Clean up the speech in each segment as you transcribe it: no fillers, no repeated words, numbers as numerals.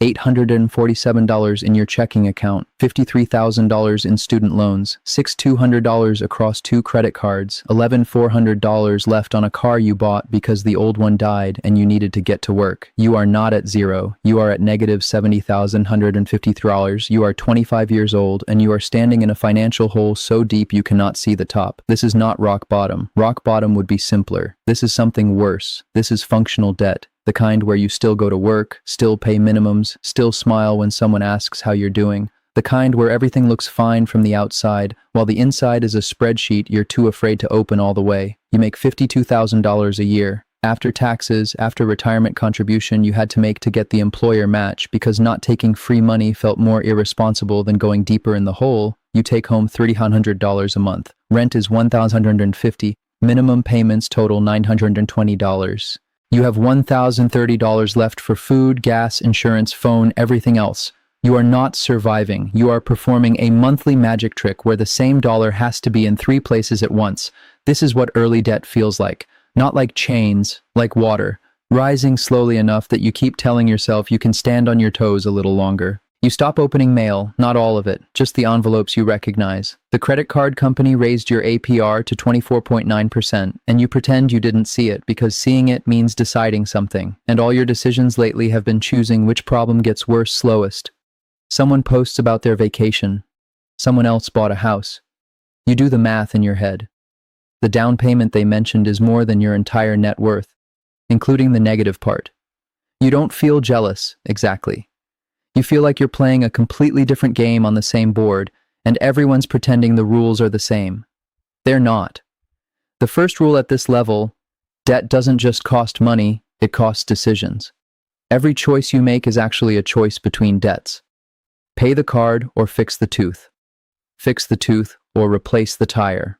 $847 in your checking account, $53,000 in student loans, $6,200 across 2 credit cards, $11,400 left on a car you bought because the old one died and you needed to get to work. You are not at zero. You are at negative $70,153. You are 25 years old and you are standing in a financial hole so deep you cannot see the top. This is not rock bottom. Rock bottom would be simpler. This is something worse. This is functional debt. The kind where you still go to work, still pay minimums, still smile when someone asks how you're doing. The kind where everything looks fine from the outside, while the inside is a spreadsheet you're too afraid to open all the way. You make $52,000 a year. After taxes, after retirement contribution you had to make to get the employer match because not taking free money felt more irresponsible than going deeper in the hole, you take home $3,100 a month. Rent is $1,150. Minimum payments total $920. You have $1,030 left for food, gas, insurance, phone, everything else. You are not surviving. You are performing a monthly magic trick where the same dollar has to be in 3 places at once. This is what early debt feels like. Not like chains, like water, rising slowly enough that you keep telling yourself you can stand on your toes a little longer. You stop opening mail, not all of it, just the envelopes you recognize. The credit card company raised your APR to 24.9%, and you pretend you didn't see it because seeing it means deciding something, and all your decisions lately have been choosing which problem gets worse slowest. Someone posts about their vacation. Someone else bought a house. You do the math in your head. The down payment they mentioned is more than your entire net worth, including the negative part. You don't feel jealous, exactly. You feel like you're playing a completely different game on the same board, and everyone's pretending the rules are the same. They're not. The first rule at this level, debt doesn't just cost money, it costs decisions. Every choice you make is actually a choice between debts. Pay the card or fix the tooth. Fix the tooth or replace the tire.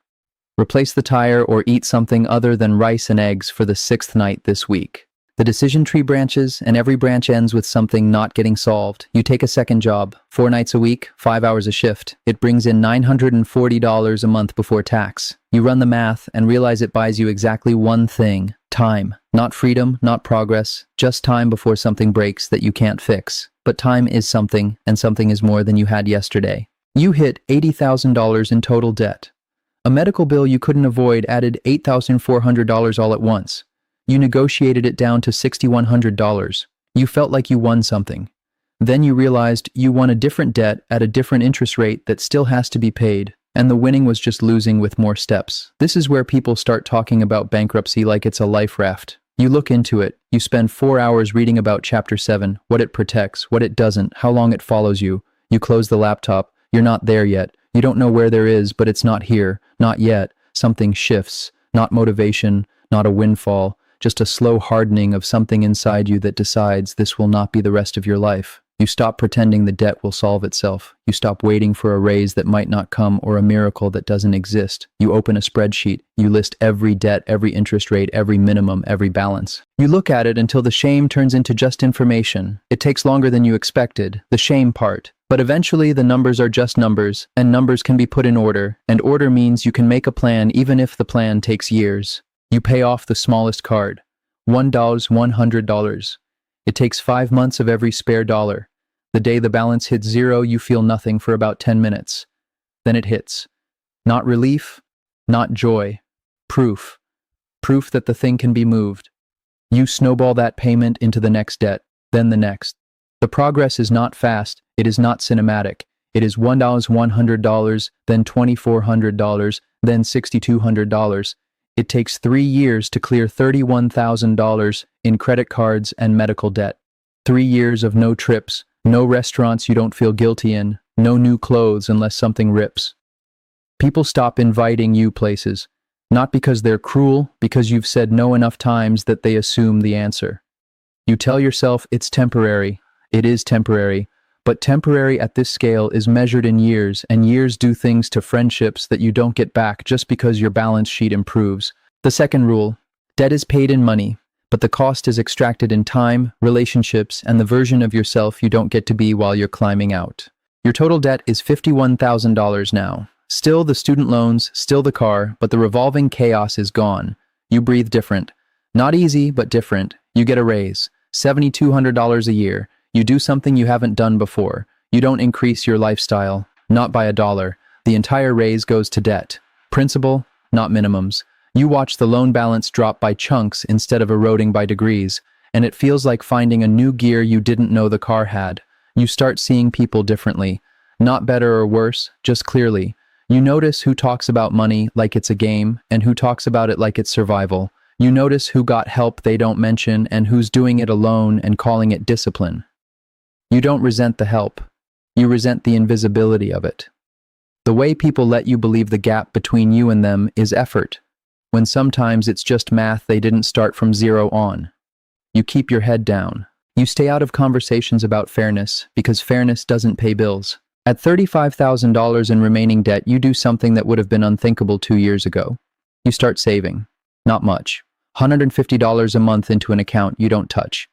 Replace the tire or eat something other than rice and eggs for the 6th night this week. The decision tree branches, and every branch ends with something not getting solved. You take a second job, 4 nights a week, 5 hours a shift. It brings in $940 a month before tax. You run the math and realize it buys you exactly one thing: time. Not freedom, not progress, just time before something breaks that you can't fix. But time is something, and something is more than you had yesterday. You hit $80,000 in total debt. A medical bill you couldn't avoid added $8,400 all at once. You negotiated it down to $6,100. You felt like you won something. Then you realized you won a different debt at a different interest rate that still has to be paid, and the winning was just losing with more steps. This is where people start talking about bankruptcy like it's a life raft. You look into it, you spend 4 hours reading about Chapter 7, what it protects, what it doesn't, how long it follows you. You close the laptop, you're not there yet. You don't know where there is, but it's not here, not yet. Something shifts, not motivation, not a windfall. Just a slow hardening of something inside you that decides this will not be the rest of your life. You stop pretending the debt will solve itself. You stop waiting for a raise that might not come or a miracle that doesn't exist. You open a spreadsheet. You list every debt, every interest rate, every minimum, every balance. You look at it until the shame turns into just information. It takes longer than you expected, the shame part. But eventually the numbers are just numbers, and numbers can be put in order, and order means you can make a plan even if the plan takes years. You pay off the smallest card, $1, $100. It takes 5 months of every spare dollar. The day the balance hits zero, you feel nothing for about 10 minutes. Then it hits. Not relief, not joy. Proof. Proof that the thing can be moved. You snowball that payment into the next debt, then the next. The progress is not fast, it is not cinematic. It is $1, $100, then $2,400, then $6,200. It takes 3 years to clear $31,000 in credit cards and medical debt. 3 years of no trips, no restaurants you don't feel guilty in, no new clothes unless something rips. People stop inviting you places, not because they're cruel, because you've said no enough times that they assume the answer. You tell yourself it's temporary. It is temporary. But temporary at this scale is measured in years, and years do things to friendships that you don't get back just because your balance sheet improves. The second rule: debt is paid in money, but the cost is extracted in time, relationships, and the version of yourself you don't get to be while you're climbing out. Your total debt is $51,000 now. Still the student loans, still the car, but the revolving chaos is gone. You breathe different. Not easy, but different. You get a raise, $7,200 a year. You do something you haven't done before. You don't increase your lifestyle, not by $1. The entire raise goes to debt. Principal, not minimums. You watch the loan balance drop by chunks instead of eroding by degrees, and it feels like finding a new gear you didn't know the car had. You start seeing people differently. Not better or worse, just clearly. You notice who talks about money like it's a game and who talks about it like it's survival. You notice who got help they don't mention and who's doing it alone and calling it discipline. You don't resent the help. You resent the invisibility of it. The way people let you believe the gap between you and them is effort, when sometimes it's just math they didn't start from zero on. You keep your head down. You stay out of conversations about fairness because fairness doesn't pay bills. At $35,000 in remaining debt, you do something that would have been unthinkable 2 years ago. You start saving. Not much. $150 a month into an account you don't touch.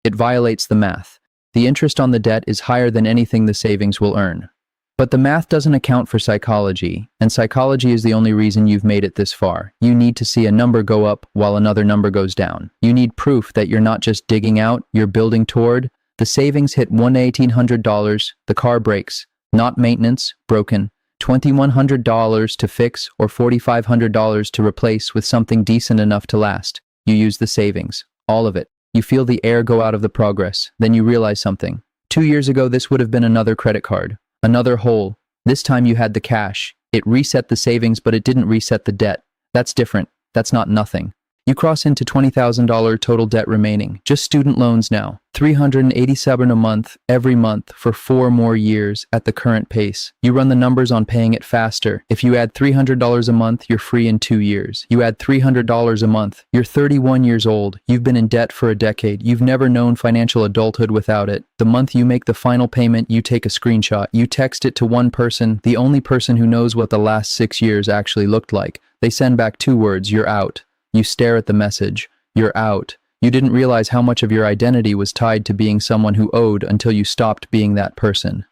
It violates the math. The interest on the debt is higher than anything the savings will earn. But the math doesn't account for psychology, and psychology is the only reason you've made it this far. You need to see a number go up while another number goes down. You need proof that you're not just digging out, you're building toward. The savings hit $1,800, the car breaks. Not maintenance, broken. $2,100 to fix or $4,500 to replace with something decent enough to last. You use the savings, all of it. You feel the air go out of the progress. Then you realize something. 2 years ago, this would have been another credit card. Another hole. This time you had the cash. It reset the savings, but it didn't reset the debt. That's different. That's not nothing. You cross into $20,000 total debt remaining. Just student loans now. $387 a month, every month, for 4 more years at the current pace. You run the numbers on paying it faster. If you add $300 a month, you're free in 2 years. You add $300 a month. You're 31 years old. You've been in debt for a decade. You've never known financial adulthood without it. The month you make the final payment, you take a screenshot. You text it to one person, the only person who knows what the last 6 years actually looked like. They send back 2 words, you're out. You stare at the message. You're out. You didn't realize how much of your identity was tied to being someone who owed until you stopped being that person.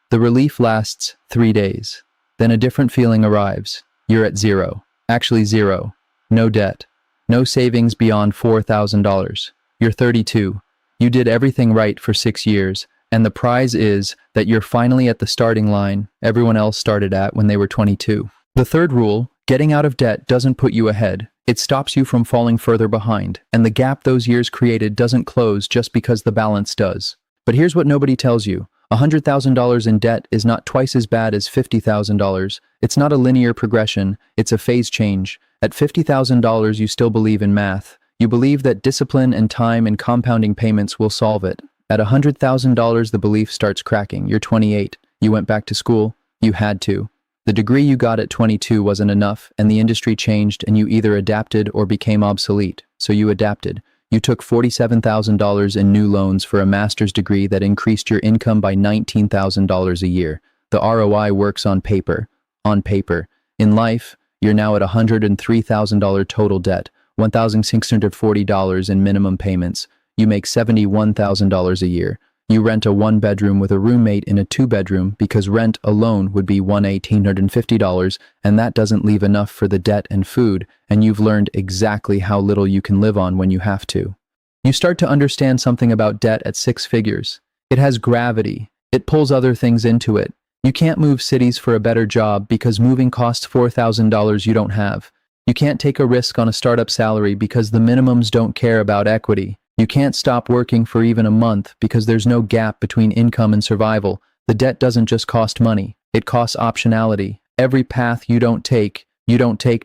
The relief lasts 3 days. Then a different feeling arrives. You're at zero. Actually zero. No debt. No savings beyond $4,000. You're 32. You did everything right for 6 years, and the prize is that you're finally at the starting line everyone else started at when they were 22. The third rule, getting out of debt doesn't put you ahead. It stops you from falling further behind, and the gap those years created doesn't close just because the balance does. But here's what nobody tells you. $100,000 in debt is not twice as bad as $50,000. It's not a linear progression, it's a phase change. At $50,000, you still believe in math. You believe that discipline and time and compounding payments will solve it. At $100,000, the belief starts cracking. You're 28. You went back to school. You had to. The degree you got at 22 wasn't enough, and the industry changed, and you either adapted or became obsolete. So you adapted. You took $47,000 in new loans for a master's degree that increased your income by $19,000 a year. The ROI works on paper. On paper. In life, you're now at $103,000 total debt, $1,640 in minimum payments. You make $71,000 a year. You rent a 1-bedroom with a roommate in a 2-bedroom because rent alone would be $1,850, and that doesn't leave enough for the debt and food, and you've learned exactly how little you can live on when you have to. You start to understand something about debt at 6 figures. It has gravity. It pulls other things into it. You can't move cities for a better job because moving costs $4,000 you don't have. You can't take a risk on a startup salary because the minimums don't care about equity. You can't stop working for even a month because there's no gap between income and survival. The debt doesn't just cost money. It costs optionality. Every path you don't take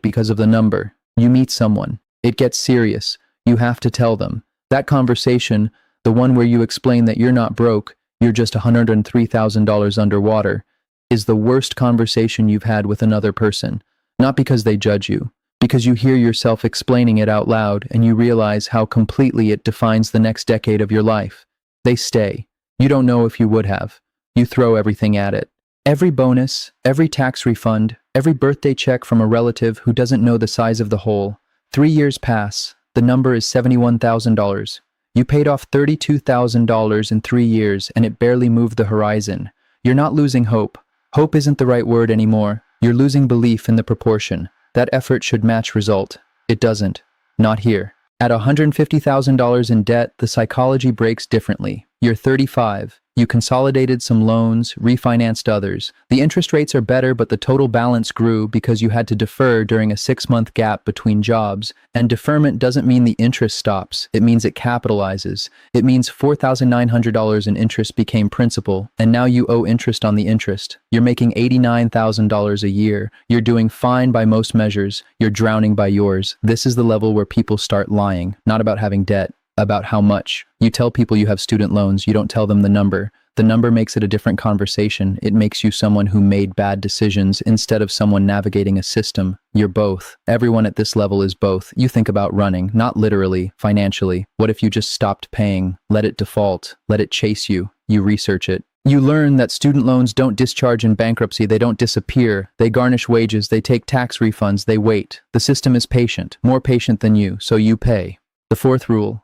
because of the number. You meet someone. It gets serious. You have to tell them. That conversation, the one where you explain that you're not broke, you're just $103,000 underwater, is the worst conversation you've had with another person. Not because they judge you. Because you hear yourself explaining it out loud and you realize how completely it defines the next decade of your life. They stay. You don't know if you would have. You throw everything at it. Every bonus, every tax refund, every birthday check from a relative who doesn't know the size of the hole. 3 years pass. The number is $71,000. You paid off $32,000 in 3 years and it barely moved the horizon. You're not losing hope. Hope isn't the right word anymore. You're losing belief in the proportion. That effort should match result. It doesn't. Not here. At $150,000 in debt, the psychology breaks differently. You're 35. You consolidated some loans, refinanced others. The interest rates are better, but the total balance grew because you had to defer during a 6-month gap between jobs. And deferment doesn't mean the interest stops. It means it capitalizes. It means $4,900 in interest became principal, and now you owe interest on the interest. You're making $89,000 a year. You're doing fine by most measures. You're drowning by yours. This is the level where people start lying, not about having debt, about how much. You tell people you have student loans, you don't tell them the number. The number makes it a different conversation. It makes you someone who made bad decisions instead of someone navigating a system. You're both. Everyone at this level is both. You think about running, not literally, financially. What if you just stopped paying? Let it default. Let it chase you. You research it. You learn that student loans don't discharge in bankruptcy, they don't disappear, they garnish wages, they take tax refunds, they wait. The system is patient, more patient than you, so you pay. The fourth rule.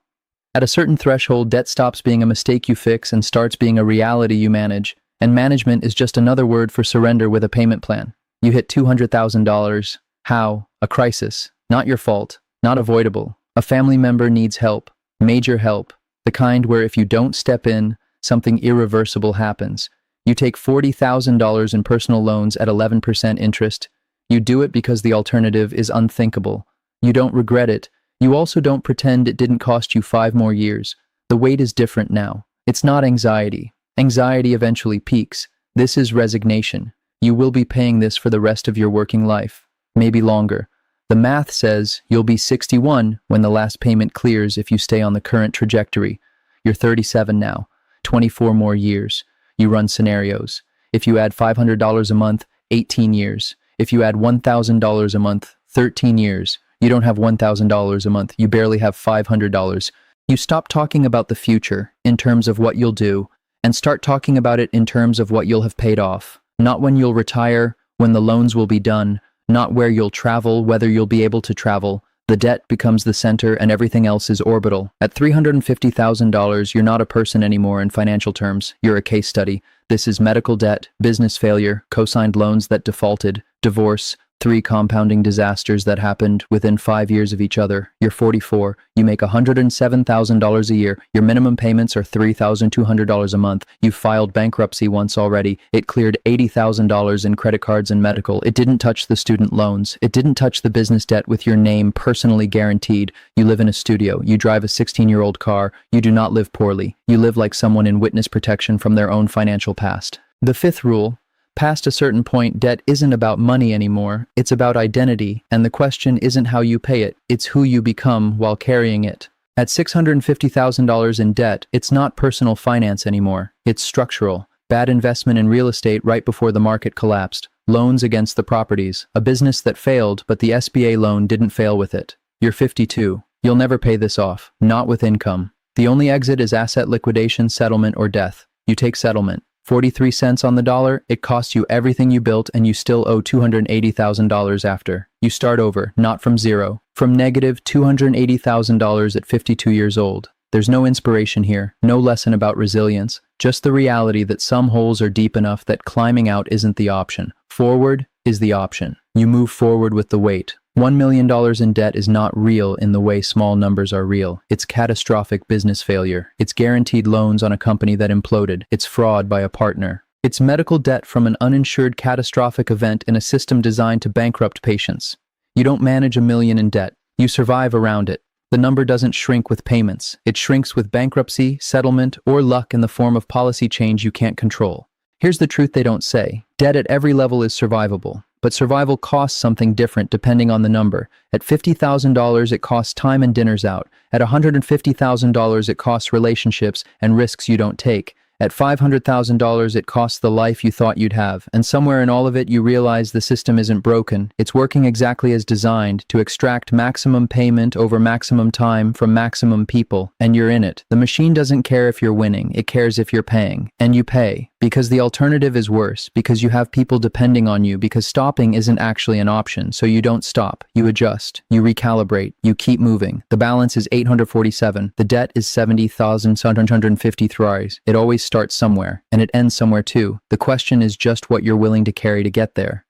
At a certain threshold, debt stops being a mistake you fix and starts being a reality you manage, and management is just another word for surrender with a payment plan. You hit $200,000. How? A crisis. Not your fault. Not avoidable. A family member needs help. Major help. The kind where if you don't step in, something irreversible happens. You take $40,000 in personal loans at 11% interest. You do it because the alternative is unthinkable. You don't regret it. You also don't pretend it didn't cost you 5 more years. The weight is different now. It's not anxiety. Anxiety eventually peaks. This is resignation. You will be paying this for the rest of your working life, maybe longer. The math says you'll be 61 when the last payment clears if you stay on the current trajectory. You're 37 now, 24 more years. You run scenarios. If you add $500 a month, 18 years. If you add $1,000 a month, 13 years. You don't have $1,000 a month, you barely have $500. You stop talking about the future in terms of what you'll do and start talking about it in terms of what you'll have paid off. Not when you'll retire, when the loans will be done, not where you'll travel, whether you'll be able to travel. The debt becomes the center and everything else is orbital. At $350,000, you're not a person anymore in financial terms. You're a case study. This is medical debt, business failure, co-signed loans that defaulted, divorce, 3 compounding disasters that happened within 5 years of each other. You're 44. You make $107,000 a year. Your minimum payments are $3,200 a month. You've filed bankruptcy once already. It cleared $80,000 in credit cards and medical. It didn't touch the student loans. It didn't touch the business debt with your name personally guaranteed. You live in a studio. You drive a 16-year-old car. You do not live poorly. You live like someone in witness protection from their own financial past. The fifth rule. Past a certain point, debt isn't about money anymore, it's about identity, and the question isn't how you pay it, it's who you become while carrying it. At $650,000 in debt, it's not personal finance anymore, it's structural. Bad investment in real estate right before the market collapsed, loans against the properties, a business that failed, but the SBA loan didn't fail with it. You're 52. You'll never pay this off, not with income. The only exit is asset liquidation, settlement, or death. You take settlement. 43 cents on the dollar, it costs you everything you built and you still owe $280,000 after. You start over, not from zero. From negative $280,000 at 52 years old. There's no inspiration here, no lesson about resilience, just the reality that some holes are deep enough that climbing out isn't the option. Forward is the option. You move forward with the weight. $1 million in debt is not real in the way small numbers are real. It's catastrophic business failure. It's guaranteed loans on a company that imploded. It's fraud by a partner. It's medical debt from an uninsured catastrophic event in a system designed to bankrupt patients. You don't manage $1 million in debt. You survive around it. The number doesn't shrink with payments. It shrinks with bankruptcy, settlement, or luck in the form of policy change you can't control. Here's the truth they don't say. Debt at every level is survivable. But survival costs something different depending on the number. At $50,000, it costs time and dinners out. At $150,000, it costs relationships and risks you don't take. At $500,000, it costs the life you thought you'd have. And somewhere in all of it, you realize the system isn't broken. It's working exactly as designed to extract maximum payment over maximum time from maximum people. And you're in it. The machine doesn't care if you're winning. It cares if you're paying. And you pay. Because the alternative is worse, because you have people depending on you, because stopping isn't actually an option, so you don't stop, you adjust, you recalibrate, you keep moving. The balance is 847, the debt is 70,753. It always starts somewhere, and it ends somewhere too. The question is just what you're willing to carry to get there.